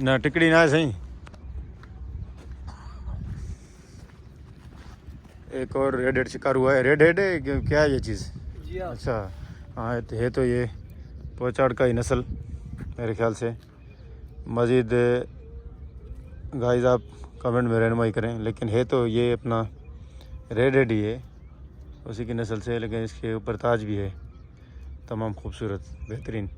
ना टिकड़ी ना है सही। एक और रेड हेड शिकार हुआ है। रेड हेड है क्या है ये चीज़? अच्छा हाँ है तो ये पोचाड़ का ही नस्ल मेरे ख्याल से। मज़ीद गाइस आप कमेंट में रहनुमाई करें, लेकिन है तो ये अपना रेड हेड ही है, उसी की नस्ल से। लेकिन इसके ऊपर ताज भी है, तमाम खूबसूरत बेहतरीन।